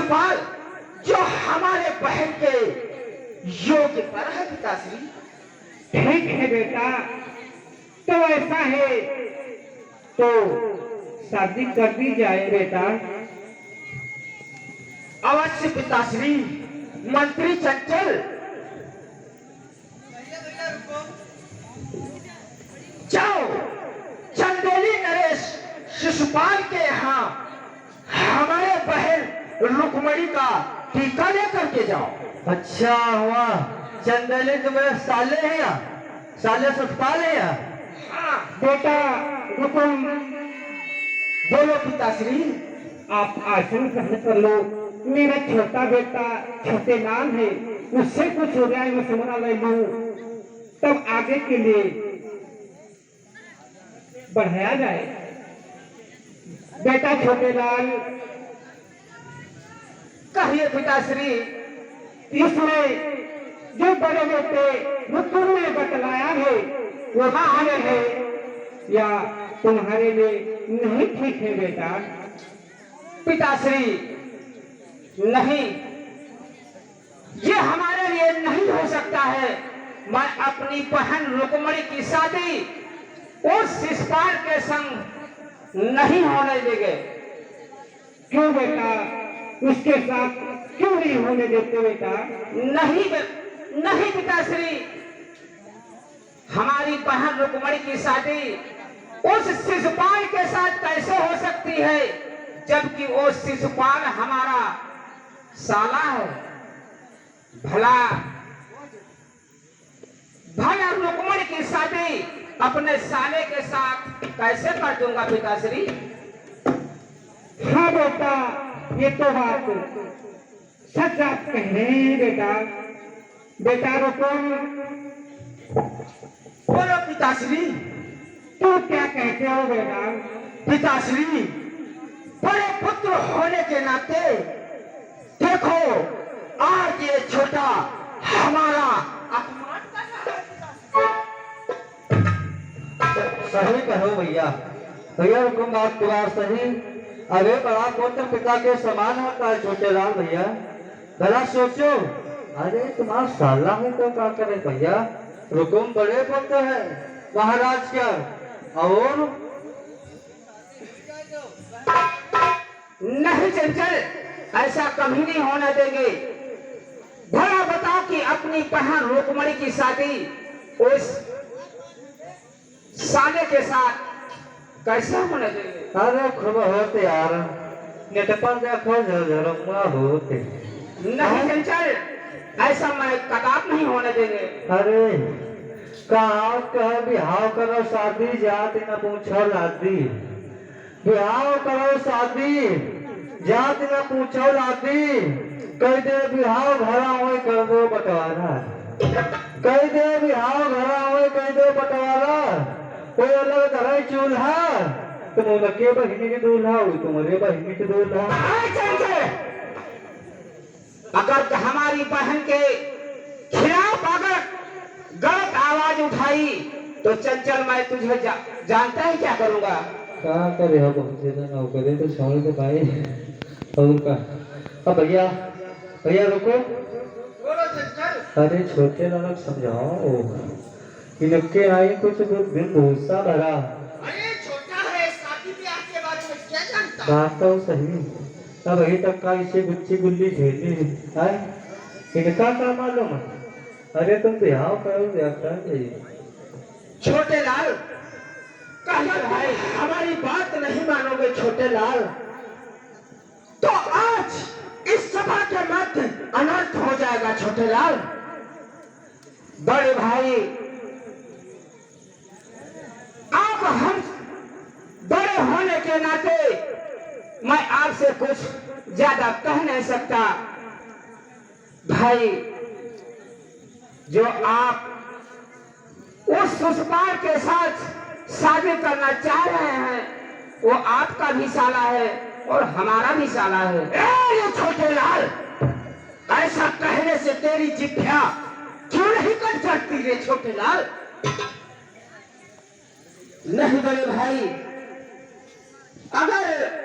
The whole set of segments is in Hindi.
शिशुपाल जो हमारे बहन के योग्य पर है पिताश्री। ठीक है बेटा, तो ऐसा है तो शादी कर दी जाए बेटा। अवश्य पिताश्री। मंत्री चंचल, जाओ चंदेली नरेश शिशुपाल के यहाँ हमारे बहन रुक्मणी का टीका लेकर के जाओ। अच्छा हुआ, चंदेली तुम्हारे साले हैं या साले सतपाल है या? हाँ बेटा हुकुम बोलो पिताश्री। आप आसन ग्रहण कर लो। मेरा छोटा बेटा छोटे लाल है, उससे कुछ हो जाए मैं समझा ले लूं, तब आगे के लिए बढ़ाया जाए। बेटा छोटे लाल, कहिए पिताश्री। इसमें जो बड़े बेटे हुकुम ने बतलाया है वो तुम्हारे है या तुम्हारे लिए नहीं ठीक है बेटा? पिताश्री नहीं, ये हमारे लिए नहीं हो सकता है। मैं अपनी बहन रुक्मणी की शादी उस शिशुपाल के संग नहीं होने देंगे। क्यों बेटा, उसके साथ क्यों नहीं होने देते बेटा? नहीं पिताश्री, हमारी बहन रुक्मणी की शादी उस शिशुपाल के साथ कैसे हो सकती है, जबकि वो शिशुपाल हमारा साला है। भला रुक्मणी की शादी अपने साले के साथ कैसे कर दूंगा पिताश्री? हाँ बेटा, ये तो बात सच आप कह रहे हैं बेटा। बेटा रुकुम, बोलो पिताश्री। तू क्या कहते हो बेटा? पिताश्री, बड़े पुत्र होने के नाते देखो आज ये छोटा हमारा अपमान कर रहा है। सही कहो भैया। भैया हुकुम बात की बात सही। अरे बड़ा पुत्र पिता के समान होता है छोटे लाल भैया। भला सोचो, अरे तुम्हारा साला है तो क्या करे भैया? हुकुम बड़े पुत्र है महाराज क्या, और नहीं चंचल, ऐसा कभी नहीं होने देंगे। भला बताओ कि अपनी बहन रुक्मणी की शादी उस साले के साथ कैसे होने देंगे? अरे खूब होते यार, नेट पर देखो झरझरमा होते। नहीं चंचल, ऐसा मैं कदाप नहीं होने देंगे। अरे कहा कह बिहाव करो शादी जाति न पूछो लादी। बिहाव करो शादी जाति न पूछो लादी। कह दे बिहाव घरा हुए कर दो बंटवारा। कह दे बिहाव घरा हुए कह दो बंटवारा। कोई अलग तरह चूल्हा, तुम उनके बहिनी के दूल्हा हुई, तुम्हारे बहिनी के दूल्हा। अगर हमारी बहन के खिलाफ अगर गलत आवाज उठाई तो चंचल मैं तुझे जानता है क्या करूंगा? क्या करे हो नौकरी तो छोड़ के भाई। और का अब भैया भैया रुको। बोलो चंचल। अरे छोटे लालक समझाओ, इनके आई कुछ दिन भूसा भरा। अरे छोटा है, शादी ब्याह के बारे में क्या जानता? बात तो सही। अब अभी तक का इसे गुच्ची गुल्ली झेली है, इनका क्या मालूम है? अरे तुम बिहाव करो व्याख्या चाहिए। छोटे लाल, कहना भाई हमारी बात नहीं मानोगे छोटे लाल, तो आज इस सभा के मध्य अनर्थ हो जाएगा छोटे लाल। बड़े भाई, आप हम बड़े होने के नाते मैं आपसे कुछ ज्यादा कह नहीं सकता। भाई, जो आप उस शिशुपाल के साथ शादी करना चाह रहे हैं, वो आपका भी साला है और हमारा भी साला है। ये छोटे लाल, ऐसा कहने से तेरी जिभ्या क्यों नहीं कट सकती रे छोटे लाल? नहीं बड़े भाई, अगर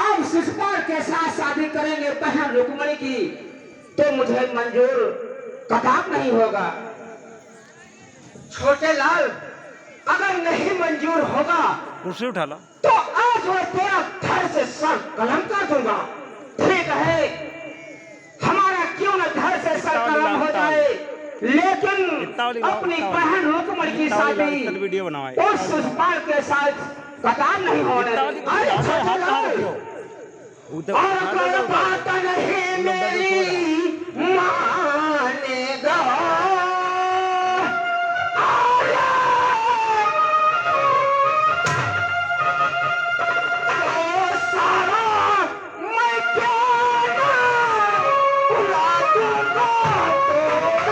आप शिशुपाल के साथ शादी करेंगे बहन रुक्मणी की, तो मुझे मंजूर कदाप नहीं होगा। छोटे लाल, अगर नहीं मंजूर होगा कुर्सी उठा ला। तो आज मैं तेरा धड़ से सर कलम कर दूंगा। ठीक है, हमारा क्यों न धड़ से सर कलम हो जाए, लेकिन अपनी बहन रुक्मणी की शादी वीडियो बनाओ। उस शिशुपाल के साथ कदाप नहीं होने देंगे। अरे छोटे लाल, और कोई बात नहीं मेरी मानेगा। तो सारा मैं क्यों ना बुला दूंगा, तो सारा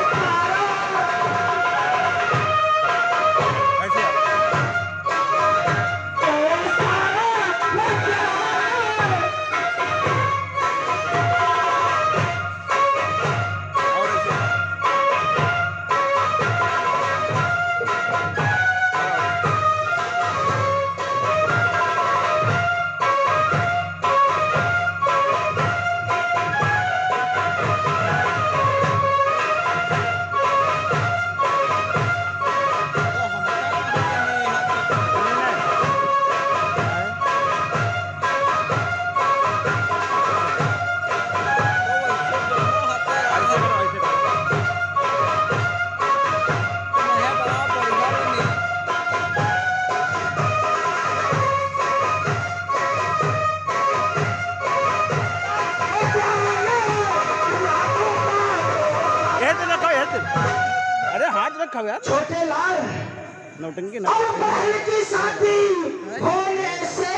अरे हाथ रखा यार। छोटे लाल, नौटंकी ना। और बहन की शादी होने से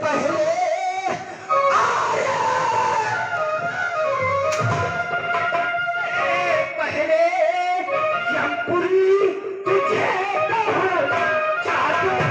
पहले पहले यमपुरी तुझे चाहते।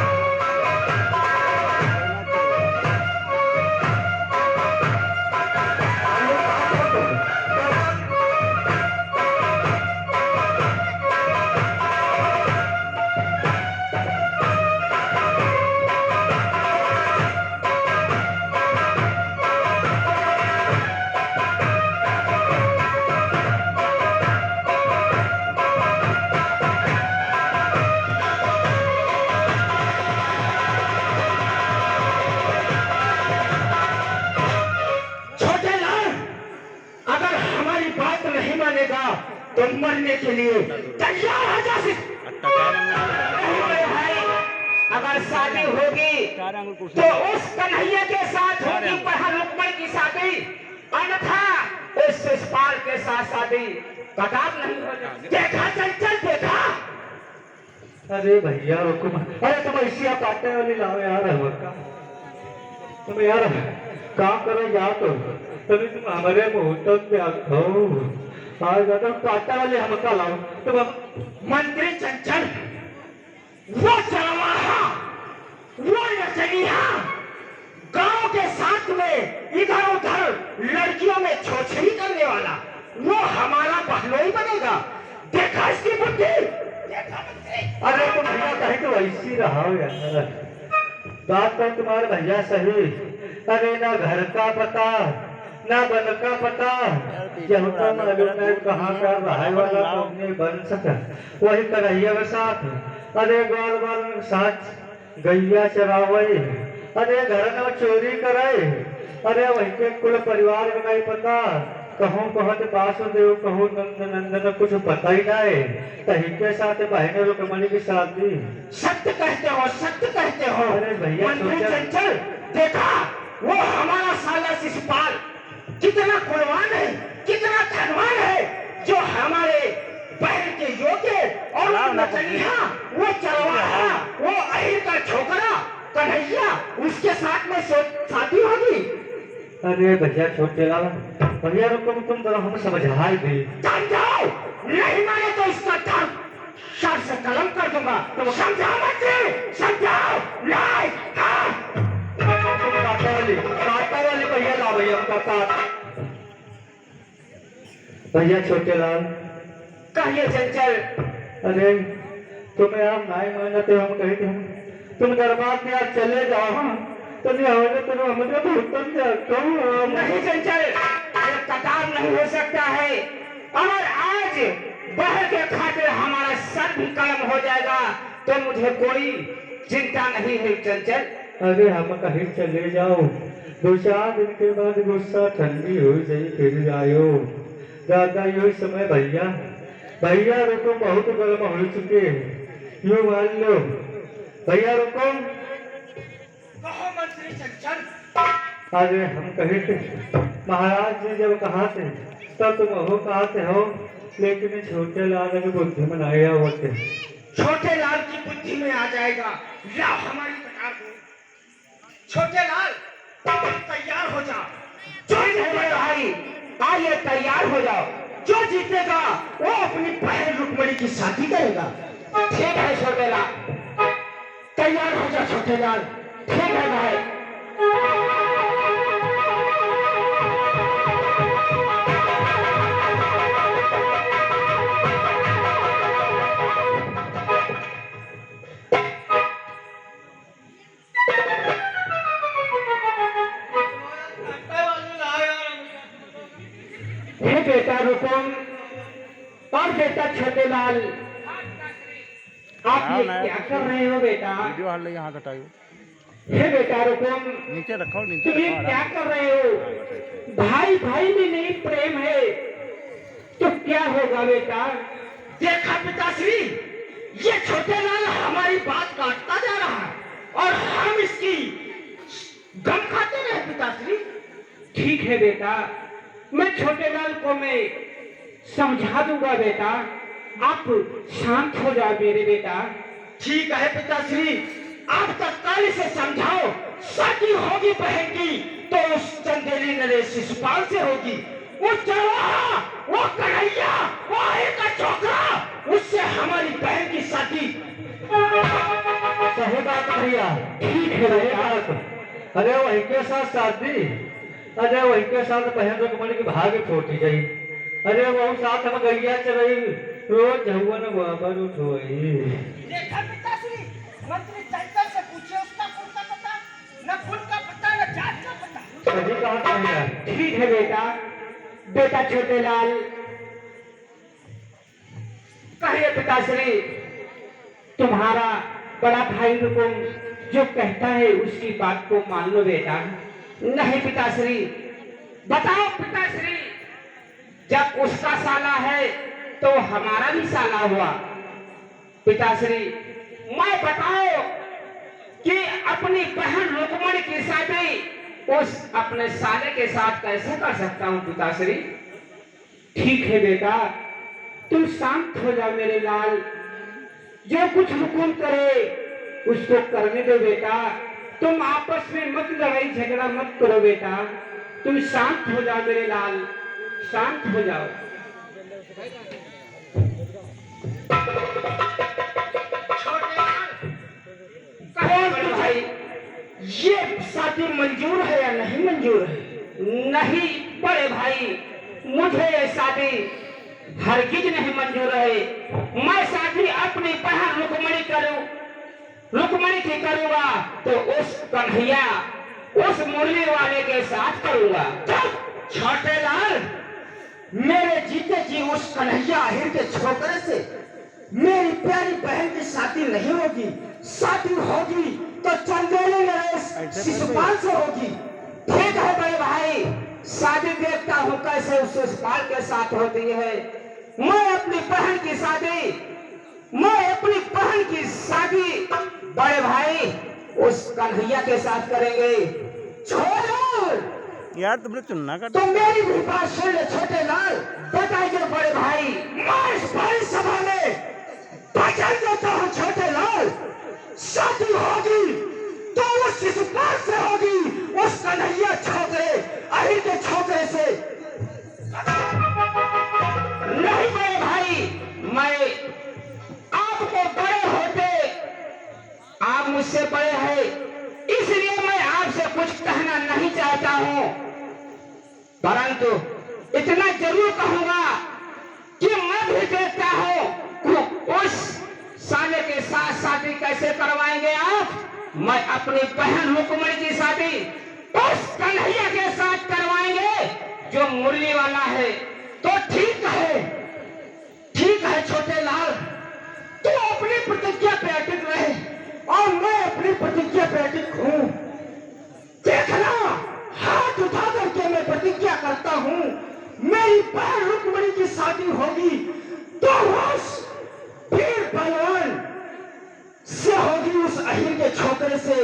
तो मरने के लिए तैयार हो जा। अगर शादी होगी तो उस कन्हैया के साथ होगी बहन रुक्मणी की शादी, अन्यथा उस शिशुपाल के साथ शादी कदाप नहीं होगी। देखा चंचल, देखा। अरे भैया रुको, अरे तुम ऐसी काटने वाली लाओ यार। तुम यार काम करो या तो तभी तुम हमारे मुहूर्त पे आओ। आज तुम काटने वाले हमका लाओ। तुम मंत्री चंचल, वो चरवाहा, वो नचनिया, गांव के साथ में इधर उधर लड़कियों में छोछड़ी करने वाला, वो हमारा बहनोई बनेगा। देखा इसकी बुद्धि, देखा बुद्धि। अरे तुम भैया कहे तो ऐसी रहा यार। बात तो तुम्हारे भैया सही। अरे ना घर का पता ना बन का पता, जब तक मालूम है कहाँ का भाई वाला अपने बन सका, वही कन्हैया के साथ। अरे ग्वाल बाल के साथ गैया चरावे, अरे घर में चोरी करे। अरे वही के कुल परिवार में नहीं पता, कहूँ कहते वासुदेव, कहूँ नंद नंदन, कुछ पता ही नहीं। कहीं के साथ बहने रुक्मणी की शादी। सत्य कहते हो, सत्य कहते हो। अरे भैया मंत्री चंचल, देखा वो हमारा साला शिशुपाल कितना कुलवान है, कितना धनवान है, जो हमारे बहन के योग्य। और वो नचनिया, वो चरवाहा, वो अहिर का छोकरा कन्हैया, उसके साथ में शादी होगी। अरे भैया छोटे लाल, भैया रुको, तुम तो हम समझाई भी। समझाओ, नहीं माने तो इसका धर्म सर से कलम कर दूंगा। तो समझाओ मंत्री, समझाओ। नहीं, काटा वाली भैया ला भैया उनका काट। भैया छोटे लाल, कहिए चंचल। अरे तुम्हें आप नहीं मानते, हम कहे थे तुम दरबार में आप चले जाओ। तने आवाज तेरे हमने भूतन जाता हूं नहीं चंचल, ये कतार नहीं हो सकता है। अगर आज बहर के खातिर हमारा सर भी कलम हो जाएगा तो मुझे कोई चिंता नहीं है चंचल। अरे हम कहीं चले जाओ, 2-4 दिन के बाद गुस्सा ठंडी हो जाए फिर आयो। दादा यो समय भैया भैया रुको, बहुत गर्म हो चुके हैं, यो मान लो भैया रुको। कहो मंत्री चंचल। अरे हम कहे थे महाराज ने जब कहा थे तब तुम हो कहते हो, लेकिन छोटे लाल की बुद्धि में नहीं होते। छोटे लाल की बुद्धि में आ जाएगा, लाओ हमारी कतार को। छोटे लाल तैयार हो जाओ। जो मेरे भाई आइए तैयार हो जाओ। जो जीतेगा वो अपनी बहन रुक्मणी की शादी करेगा। ठीक है छोटे लाल, तैयार हो जा छोटे लाल। ठीक है भाई। हे बेटा रुकुम और बेटा छोटे लाल, आप ये क्या कर रहे हो बेटा? वीडियो हाल यहाँ घटाइयो, हे बेटा रुकुम, नीचे रखो, नीचे तुम ये रखो, क्या कर रहे हो? भाई भाई में नहीं प्रेम है तो क्या होगा बेटा? देखा पिताश्री, ये छोटे लाल हमारी बात काटता जा रहा है और हम इसकी गम खाते रहे पिताश्री। ठीक है बेटा, मैं छोटे लाल को मैं समझा दूंगा बेटा। आप शांत हो जाओ मेरे बेटा। ठीक है पिताश्री, आप तत्काल से समझाओ। शादी होगी बहन की तो उस चंदेली नरेश शिशुपाल से होगी। वो चरवाहा, वो कन्हैया, वो एक छोकरा, उससे हमारी बहन की शादी। सही बात भैया, ठीक है सही बेटा। बात। अरे वही के साथ शादी, अरे वही के साथ बहन रुक्मणी की भाग छोटी गई। अरे वो साथ हम गैया चरई, रोज झुवन बाबर उठोई। देखा पिताश्री, मंत्री चंचल से पूछे, उसका खुद का पता न, खुद का पता न जात का पता। सही कहा भैया। ठीक है बेटा। बेटा छोटे लाल, कहिए पिताश्री, तुम्हारा बड़ा भाई रुकुम जो कहता है उसकी बात को मान लो बेटा। नहीं पिताश्री, बताओ पिताश्री, जब उसका साला है तो हमारा भी साला हुआ। पिताश्री, मैं बताओ कि अपनी बहन रुक्मणी की शादी उस अपने साले के साथ कैसे कर सकता हूँ पिताश्री? ठीक है बेटा, तुम शांत हो जाओ मेरे लाल। जो कुछ हुकुम करे उसको करने दो बेटा। तुम आपस में मत लड़ाई झगड़ा मत करो बेटा। तुम शांत हो जाओ मेरे लाल, शांत हो जाओ। छोटे लाल, कहो बड़े भाई, ये शादी मंजूर है या नहीं मंजूर है? नहीं बड़े भाई, मुझे ये शादी हरगिज नहीं मंजूर है। मैं शादी अपनी बहन रुक्मणी करूं, रुक्मणी की करूंगा तो उस कन्हैया, उस मुरली वाले के साथ करूंगा। छोटे लाल, मेरे जीते जी उस कन्हैया आहिर के छोकरे से मेरी प्यारी बहन की शादी नहीं होगी। शादी होगी तो चंदेली नरेश शिशुपाल से होगी। ठीक है बड़े भाई, शादी देखता हूँ कैसे उस शिशुपाल के साथ होती है। मैं अपनी बहन की शादी बड़े भाई उस कन्हैया के साथ करेंगे। छोड़ो यार तुमने चुनना का तो मेरी भी बात सुन ले छोटे लाल। बताइए बड़े भाई, मैं इस बड़ी सभा में वचन देता हूँ छोटे लाल, शादी होगी तो उस शिशुपाल से होगी, उस कन्हैया छोकरे अहिर के छोकरे से नहीं। बड़े भाई, मैं आपको बड़े होते, आप मुझसे बड़े हैं, इसलिए मैं आपसे कुछ कहना नहीं चाहता हूं, परंतु इतना जरूर कहूंगा कि मैं भी देखता हूं उस साले के साथ शादी कैसे करवाएंगे आप। मैं अपनी बहन रुक्मणी की शादी उस कन्हैया के साथ करवाएंगे जो मुरली वाला है। तो ठीक है छोटे लाल, तू अपनी प्रतिज्ञा पे अटक रहे और मैं अपनी प्रतिज्ञा पे अटक हूं। देखना, हाथ उठा करके मैं प्रतिज्ञा करता हूं, मेरी बहन रुक्मणी की शादी होगी तो उस वीर पहलवान से होगी, उस अहिर के छोकरे से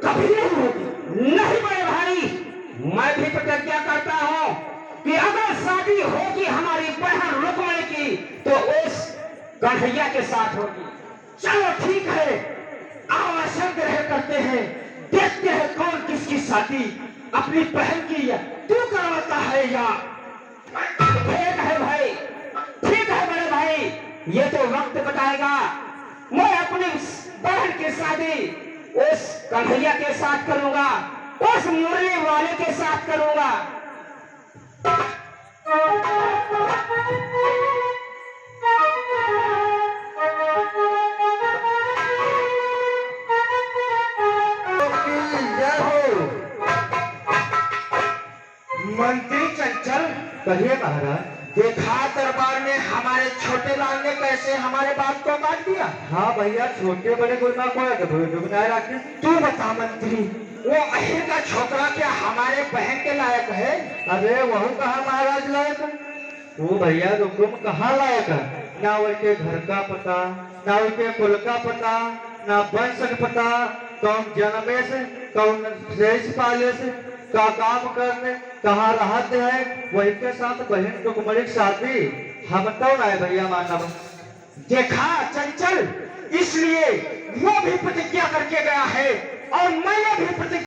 कभी नहीं होगी। नहीं बड़े भाई, मैं भी प्रतिज्ञा करता हूं कि अगर शादी होगी हमारी बहन रुक्मणी की तो उस कन्हैया के साथ होगी। चलो ठीक है, आओ आसन ग्रहण करते हैं, देखते हैं कौन किसकी शादी अपनी बहन की तू करवाता है या। ठीक है भाई, ठीक है बड़े भाई, ये तो वक्त बताएगा। मैं अपनी बहन की शादी उस कन्हैया के साथ करूंगा, उस मुरली वाले के साथ करूंगा। मंत्री चंचल, कहिए महाराज। देखा दरबार में हमारे छोटे लाल ने कैसे हमारे बात को काट दिया। हाँ भैया, छोटे बड़े कोई ना कोई तू बता मंत्री, वो अहिर का छोकरा क्या हमारे बहन के लायक है? अरे वह कहा महाराज लायक है? वो भैया रुकुम कहाँ लायक है? ना उनके घर का पता, ना उनके कुल का पता, ना वंश का पता, कौन जन्मे से, कौन शेष पाले से, का काम करने, कहाँ रहते हैं, वही के साथ बहन रुक्मणी की शादी हम तो ना भैया मानव। देखा चंचल, इसलिए वो भी प्रतिज्ञा करके गया है और मैंने भी प्रतिज्ञा